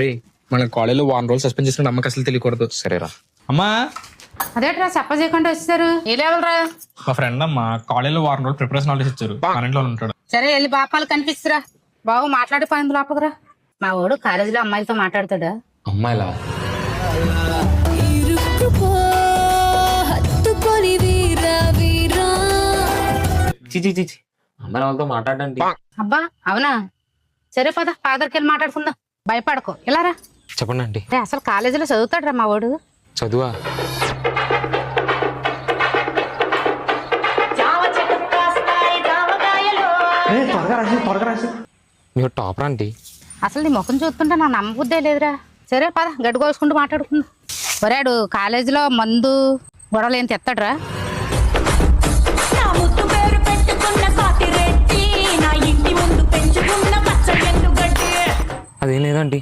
రే మన కాలేజీలో 1 రోజులు సస్పెండ్ చేసిన అమ్మకి అసలు తెలియకూడదు. సరేరా అమ్మా. అదేట్రా చెప్పజేయకుండా వచ్చారు. ఏ లేవలరా? మా ఫ్రెండ్ అమ్మ కాలేజీలో 1 రోజులు ప్రిపరేషన్ హాలిడేస్ ఇచ్చారు. మన ఇంట్లో ఉంటాడు. సరే వెళ్ళి బాపాలు కనిపిస్తురా. బాబు మాట్లాడి పని లోపకరా. మా వాడు కాలేజీలో అమ్మాయిలతో మాట్లాడతాడా? అమ్మాయిలా? చిచి అమ్మాయి వాళ్ళతో మాట్లాడండి. అబ్బా అవునా? సరే పద ఫాదర్కి వెళ్ళి మాట్లాడుకుందాం. భయపడకో ఇలారా. చెప్పండి అండి. అసలు కాలేజీలో చదువుతాడు రా మా వాడు. చదువా? మీరు టాపర్ అండి. అసలు నీ ముఖం చూస్తుంటే నా నమ్మబుద్దే లేదురా. సరే పద గడ్డు కోసుకుంటూ మాట్లాడుకుందాం. ఒరాడు కాలేజీలో మందు గొడవలు ఏం తెస్తాడురా? అదేం లేదండి.